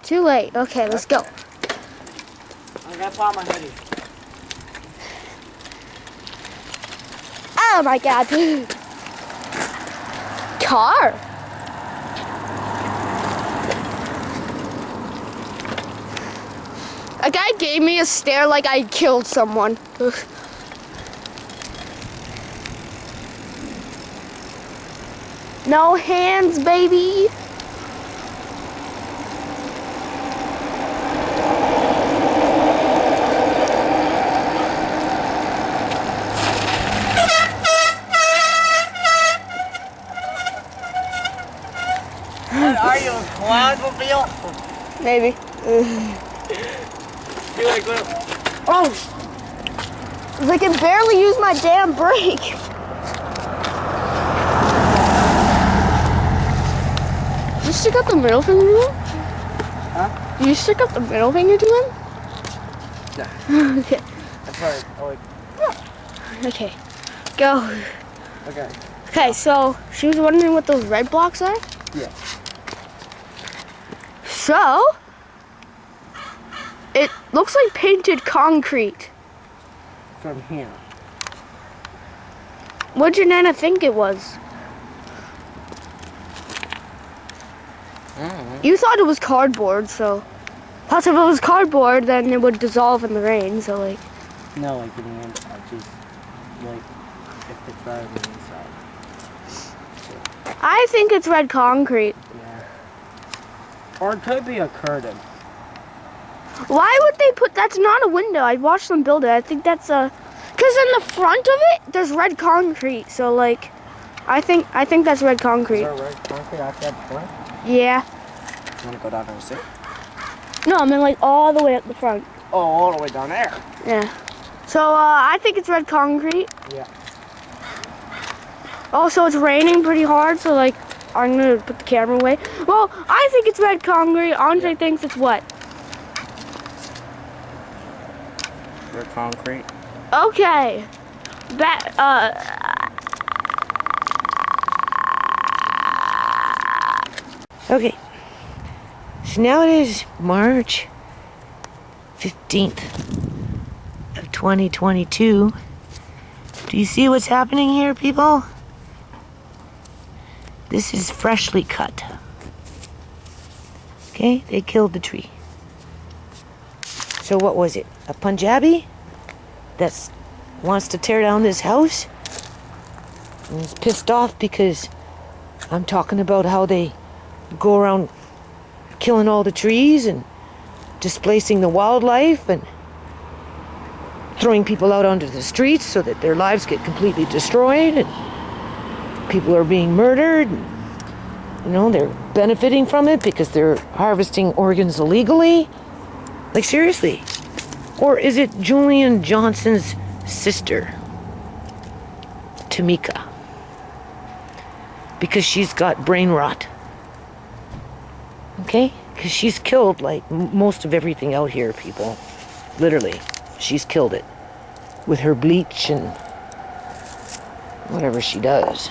Too late. Okay, let's go. I'm gonna put on my hoodie. Oh my god. Car. A guy gave me a stare like I killed someone. Ugh. No hands, baby. What are you, a clown-mobile? Maybe. You're like, what? Oh, I can barely use my damn brake. Did you stick out the middle finger to him? Huh? Did you stick out the middle finger to him? Yeah. Okay. I'm sorry. Oh, wait. Okay. Go. Okay. Okay, so she was wondering what those red blocks are? Yeah. So, it looks like painted concrete. From here. What'd your Nana think it was? You thought it was cardboard, so plus if it was cardboard, then it would dissolve in the rain. So like. No, like in the end, I just like if it's right on the inside. So, I think it's red concrete. yeah. Or it could be a curtain. Why would they put? That's not a window. I watched them build it. I think that's a. Cause in the front of it, there's red concrete. So like, I think that's red concrete. Is there red concrete outside the front? Yeah. You wanna go down there and see? No, I mean like all the way up the front. Oh, all the way down there. Yeah. So I think it's red concrete. Yeah. Also, it's raining pretty hard, so like I'm gonna put the camera away. Well, I think it's red concrete. Andre thinks it's what? Red concrete. Okay. Okay, so now it is March 15th of 2022. Do you see what's happening here, people? This is freshly cut. Okay, they killed the tree. So what was it? A Punjabi that wants to tear down this house? And is pissed off because I'm talking about how they go around killing all the trees and displacing the wildlife and throwing people out onto the streets so that their lives get completely destroyed and people are being murdered and, you know, they're benefiting from it because they're harvesting organs illegally. Like, seriously. Or is it Julian Johnson's sister, Tamika? Because she's got brain rot. Okay? Because she's killed, like, most of everything out here, people. Literally. She's killed it. With her bleach and whatever she does.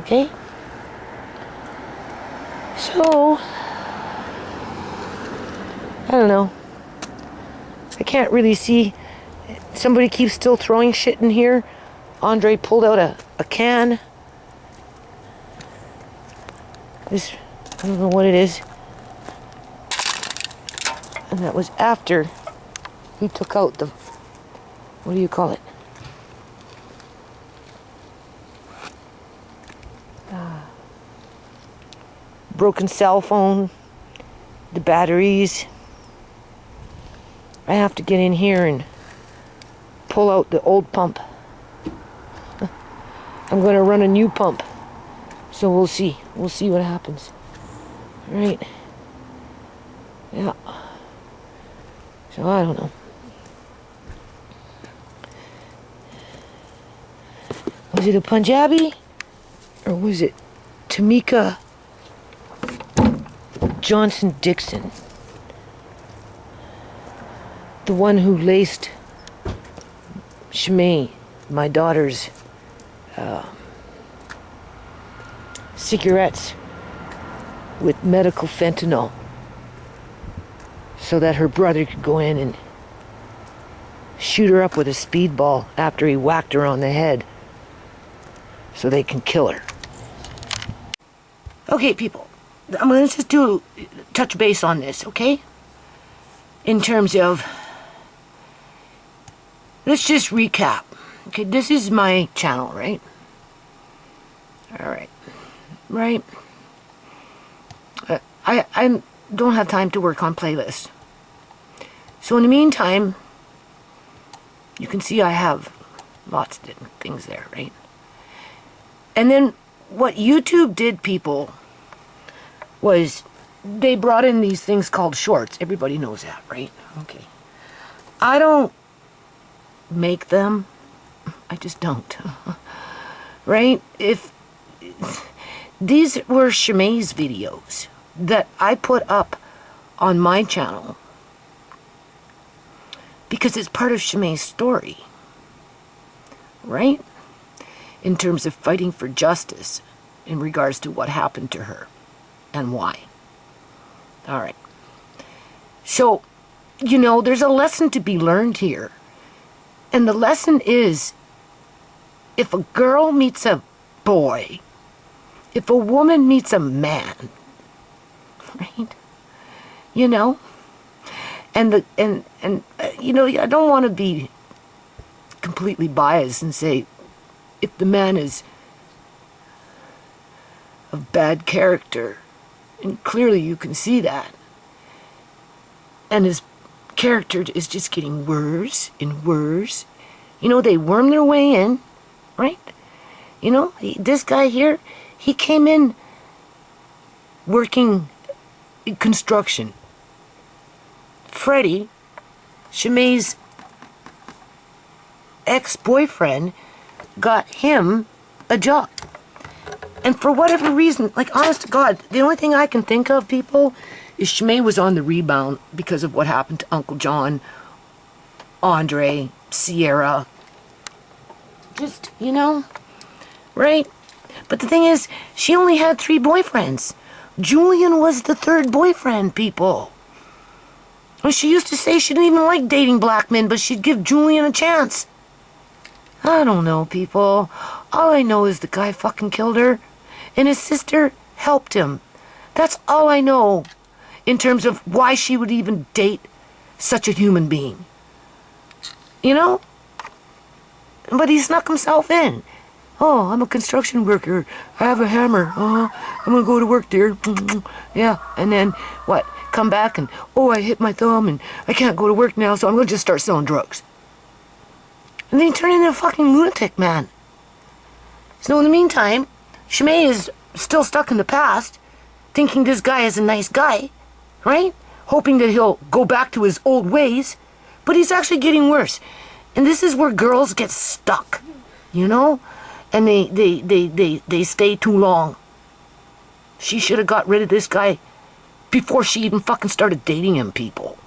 Okay? So, I don't know. I can't really see. Somebody keeps still throwing shit in here. Andre pulled out a can. This, I don't know what it is. And that was after he took out the, what do you call it? Broken cell phone, the batteries. I have to get in here and pull out the old pump. I'm going to run a new pump. So we'll see. We'll see what happens. All right. Yeah. So I don't know. Was it a Punjabi? Or was it Tamika Johnson Dixon? The one who laced ShaMay, my daughter's cigarettes with medical fentanyl so that her brother could go in and shoot her up with a speedball after he whacked her on the head so they can kill her. Okay, people, I'm going to just touch base on this, okay? In terms of, let's just recap. Okay, this is my channel, right? Alright. Right. I don't have time to work on playlists. So in the meantime, you can see I have lots of different things there, right? And then what YouTube did, people, was they brought in these things called shorts. Everybody knows that, right? Okay. I don't make them. I just don't. Right? If these were ShaMay's videos that I put up on my channel because it's part of ShaMay's story, right? In terms of fighting for justice in regards to what happened to her and why. All right. So, you know, there's a lesson to be learned here. And the lesson is, if a girl meets a boy, if a woman meets a man, right? You know? And you know, I don't want to be completely biased and say if the man is of bad character, and clearly you can see that, and his character is just getting worse and worse. You know, they worm their way in, right? You know, this guy here, he came in working in construction. Freddie, ShaMay's ex-boyfriend, got him a job. And for whatever reason, like, honest to God, the only thing I can think of, people, is ShaMay was on the rebound because of what happened to Uncle John, Andre, Sierra. Just, you know, right? But the thing is, she only had 3 boyfriends. Julian was the 3rd boyfriend, people. And she used to say she didn't even like dating black men, but she'd give Julian a chance. I don't know, people. All I know is the guy fucking killed her, and his sister helped him. That's all I know in terms of why she would even date such a human being. You know? But he snuck himself in. Oh, I'm a construction worker. I have a hammer. I'm gonna go to work, dear. Yeah, and then what? Come back and, oh, I hit my thumb and I can't go to work now, so I'm gonna just start selling drugs. And then he turned into a fucking lunatic, man. So in the meantime, ShaMay is still stuck in the past, thinking this guy is a nice guy, right? Hoping that he'll go back to his old ways, but he's actually getting worse. And this is where girls get stuck, you know? And they stay too long. She should have got rid of this guy before she even fucking started dating him, people.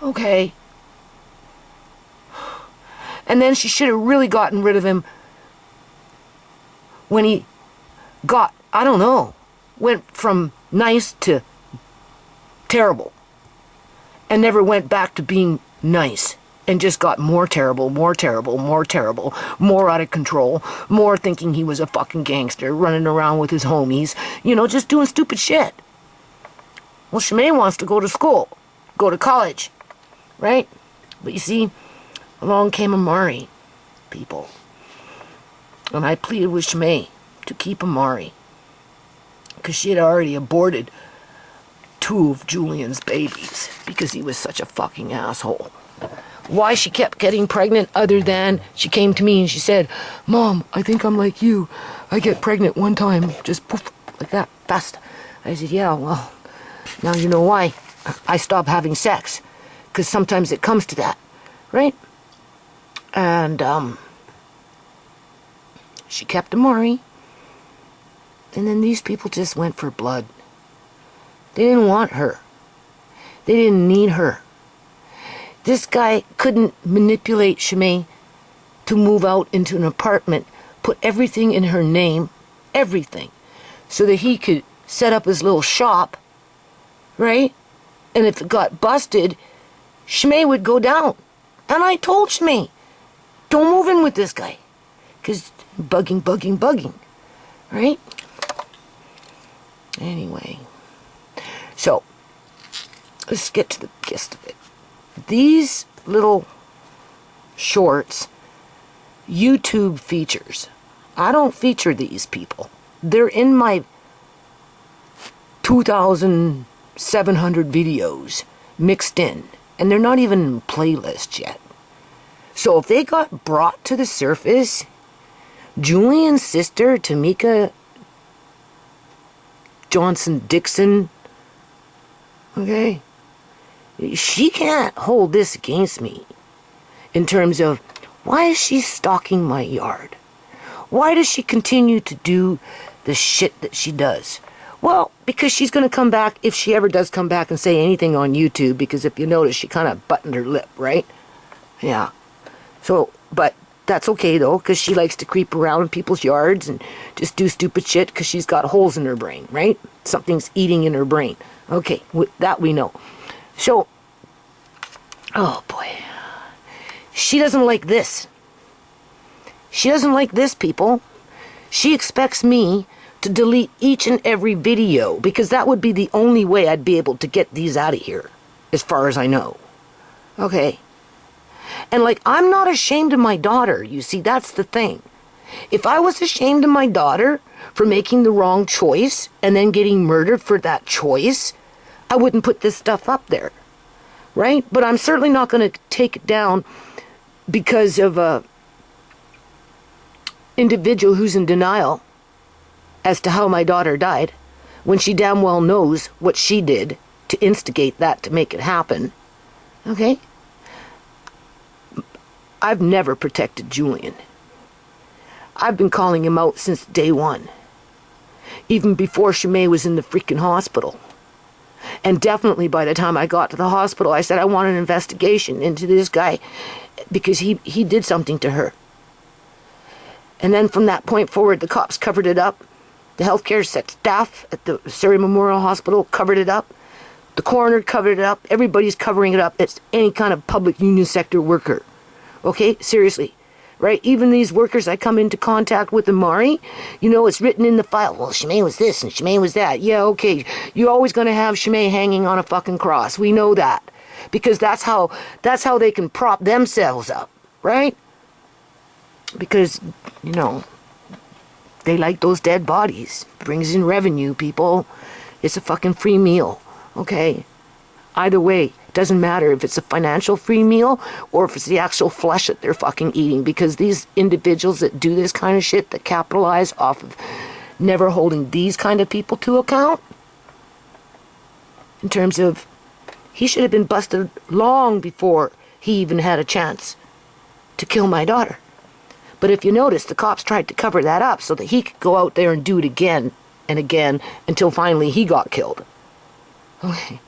Okay. And then she should have really gotten rid of him when he got, I don't know, went from nice to terrible. And never went back to being nice. And just got more terrible, more terrible, more terrible, more out of control, more thinking he was a fucking gangster, running around with his homies, you know, just doing stupid shit. Well, ShaMay wants to go to school, go to college, right? But you see, along came Amari, people. And I pleaded with ShaMay to keep Amari, because she had already aborted 2 of Julian's babies because he was such a fucking asshole. Why she kept getting pregnant other than she came to me and she said, Mom, I think I'm like you. I get pregnant one time, just poof, like that, fast. I said, yeah, well, now you know why I stopped having sex. Because sometimes it comes to that, right? And she kept Amari. And then these people just went for blood. They didn't want her. They didn't need her. This guy couldn't manipulate ShaMay to move out into an apartment, put everything in her name, everything, so that he could set up his little shop, right? And if it got busted, ShaMay would go down. And I told ShaMay, don't move in with this guy. Because bugging. Right? Anyway. So, let's get to the gist of it. These little shorts, YouTube features. I don't feature these people. They're in my 2,700 videos mixed in. And they're not even in playlists yet. So if they got brought to the surface, Julian's sister, Tamika Johnson-Dixon, okay, she can't hold this against me in terms of, why is she stalking my yard? Why does she continue to do the shit that she does? Well, because she's going to come back, if she ever does come back and say anything on YouTube, because if you notice, she kind of buttoned her lip, right? Yeah. So, but that's okay though, because she likes to creep around in people's yards and just do stupid shit because she's got holes in her brain, right? Something's eating in her brain. Okay, that we know. So, oh boy. She doesn't like this. She doesn't like this, people. She expects me to delete each and every video because that would be the only way I'd be able to get these out of here, as far as I know. Okay. And like, I'm not ashamed of my daughter, you see, that's the thing. If I was ashamed of my daughter for making the wrong choice and then getting murdered for that choice, I wouldn't put this stuff up there, right? But I'm certainly not going to take it down because of a individual who's in denial as to how my daughter died, when she damn well knows what she did to instigate that, to make it happen. Okay? I've never protected Julian. I've been calling him out since day one. Even before ShaMay was in the freaking hospital. And definitely by the time I got to the hospital, I said I want an investigation into this guy because he did something to her. And then from that point forward, the cops covered it up. The healthcare staff at the Surrey Memorial Hospital covered it up. The coroner covered it up. Everybody's covering it up. It's any kind of public union sector worker. Okay? Seriously. Right? Even these workers I come into contact with in Mari, you know, it's written in the file. Well, ShaMay was this and ShaMay was that. Yeah, okay. You're always going to have ShaMay hanging on a fucking cross. We know that. Because that's how they can prop themselves up. Right? Because, you know, they like those dead bodies. Brings in revenue, people. It's a fucking free meal. Okay? Either way, it doesn't matter if it's a financial free meal or if it's the actual flesh that they're fucking eating. Because these individuals that do this kind of shit, that capitalize off of never holding these kind of people to account, in terms of, he should have been busted long before he even had a chance to kill my daughter. But if you notice, the cops tried to cover that up so that he could go out there and do it again and again until finally he got killed. Okay.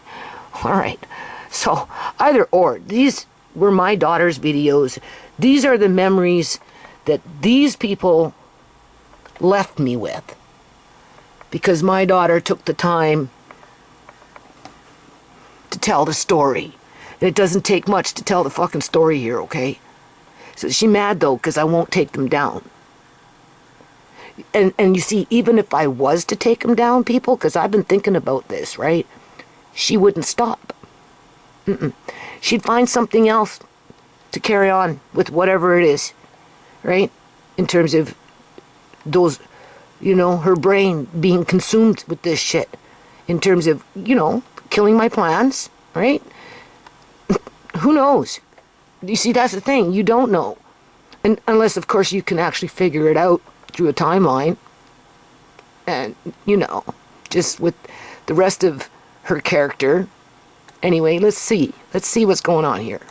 All right. So, either or, these were my daughter's videos. These are the memories that these people left me with. Because my daughter took the time to tell the story. And it doesn't take much to tell the fucking story here, okay? So she's mad though, because I won't take them down. And you see, even if I was to take them down, people, because I've been thinking about this, right? She wouldn't stop. She'd find something else to carry on with whatever it is, right? In terms of those, you know, her brain being consumed with this shit. In terms of, you know, killing my plans, right? Who knows? You see, that's the thing. You don't know. And unless, of course, you can actually figure it out through a timeline. And, you know, just with the rest of her character. Anyway, let's see. Let's see what's going on here.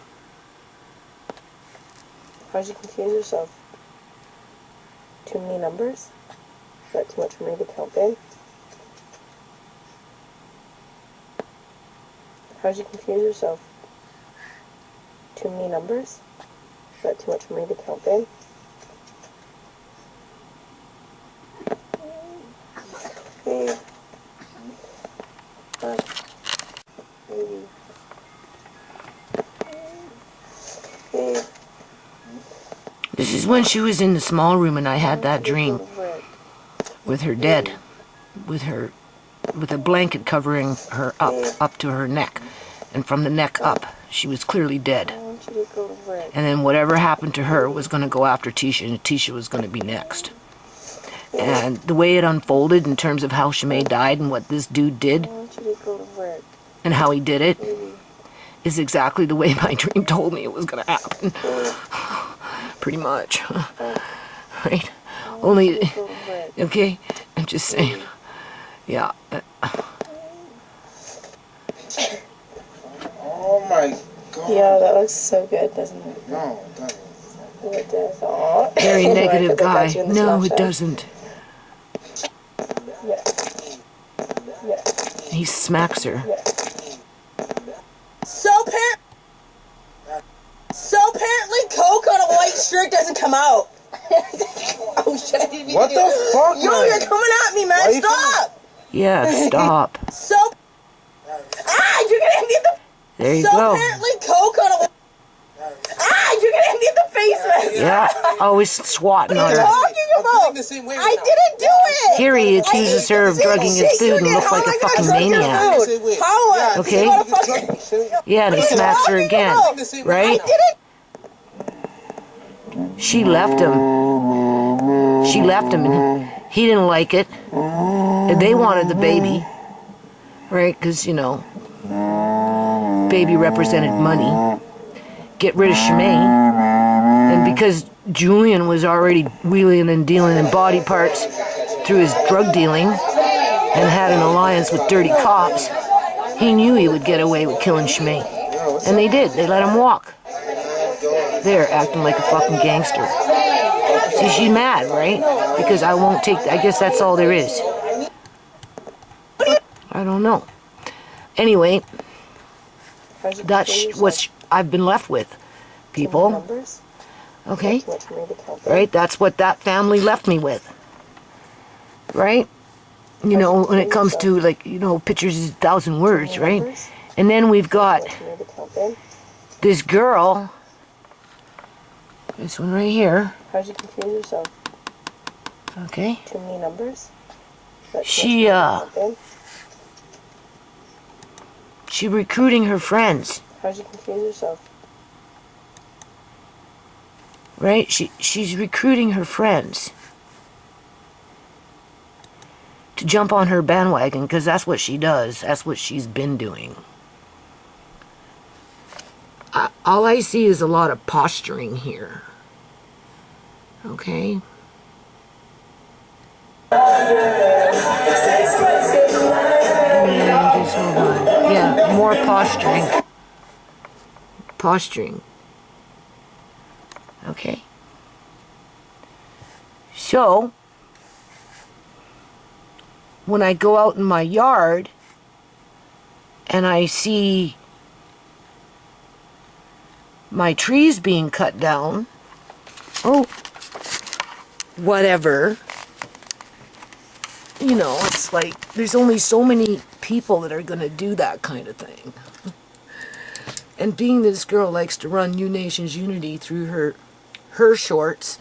How'd you confuse yourself? Too many numbers? Is that too much for me to count in? How'd you confuse yourself? Too many numbers? Is that too much for me to count in? Okay. This is when she was in the small room and I had that dream with her dead, with a blanket covering her up to her neck, and from the neck up she was clearly dead. And then whatever happened to her was going to go after Tisha, and Tisha was going to be next. And the way it unfolded in terms of how ShaMay died and what this dude did and how he did it is exactly the way my dream told me it was going to happen. Pretty much. Right? Only, okay? I'm just saying. Yeah. Oh my God. Yeah, that looks so good, doesn't it? No, it doesn't. It does. Aw. Very negative Right, 'cause I guy. got you in the No, it Snapchat. doesn't. Yeah. Yeah. He smacks her. Yeah. So apparently Coke on a white shirt doesn't come out. Oh shit, I didn't mean What to do the that. fuck, Yo, man? you're coming at me, Why man. you Stop! Yeah, stop. So you're gonna hit me in the There you So go. apparently Coke on a you're gonna hit me in the face, man. Yeah, always swatting on What are you her. talking about? the same way I didn't do it. Here he accuses her of drugging his food and looks like a fucking maniac. How? Okay. Motherfucker. Yeah, and he smacks her again. Right? I didn't. She left him. She left him and he didn't like it. And they wanted the baby. Right? Because, you know, baby represented money. Get rid of ShaMay. And because Julian was already wheeling and dealing in body parts through his drug dealing and had an alliance with dirty cops, he knew he would get away with killing ShaMay. And they did. They let him walk. There, acting like a fucking gangster. See, she's mad, right? Because I won't take... I guess that's all there is. I don't know. Anyway, that's what I've been left with, people. Numbers? Okay? Too much for me to count them. Right? That's what that family left me with. Right? You know, when it comes to, like, you know, pictures is 1,000 words, right? And then we've got Too much for me to count them. this girl, this one right here, How'd you confuse yourself? okay? Too many numbers? She recruiting her friends, How'd you confuse yourself? right? She's recruiting her friends to jump on her bandwagon, because that's what she does. That's what she's been doing. All I see is a lot of posturing here. Okay? Yeah, just hold on. Yeah, more posturing. Posturing. Okay? So, when I go out in my yard and I see my trees being cut down, oh, whatever, you know, it's like there's only so many people that are going to do that kind of thing. And being this girl likes to run New Nations Unity through her shorts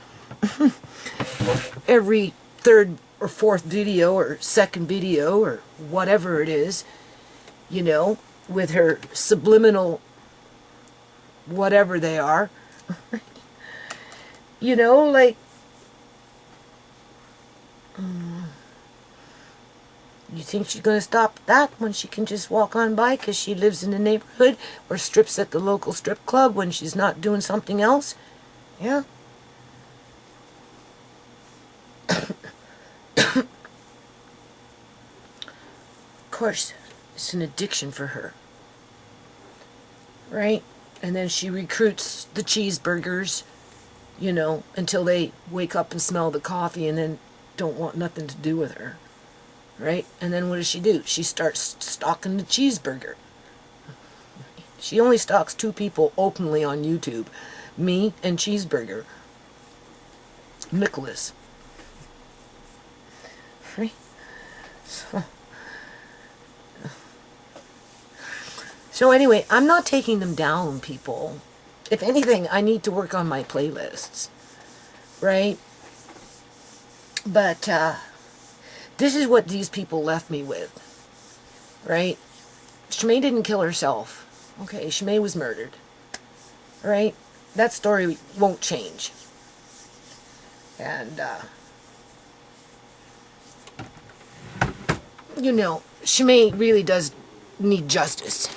every third or fourth video or second video or whatever it is, you know, with her subliminal whatever they are, you know, like, you think she's going to stop that when she can just walk on by because she lives in the neighborhood or strips at the local strip club when she's not doing something else? Yeah. Of course, it's an addiction for her. Right? And then she recruits the cheeseburgers, you know, until they wake up and smell the coffee and then don't want nothing to do with her. Right? And then what does she do? She starts stalking the cheeseburger. She only stalks 2 people openly on YouTube. Me and Cheeseburger. Nicholas. Right? So anyway, I'm not taking them down, people. If anything, I need to work on my playlists, right? But this is what these people left me with, right? ShaMay didn't kill herself. Okay, ShaMay was murdered, right? That story won't change. And, you know, ShaMay really does need justice.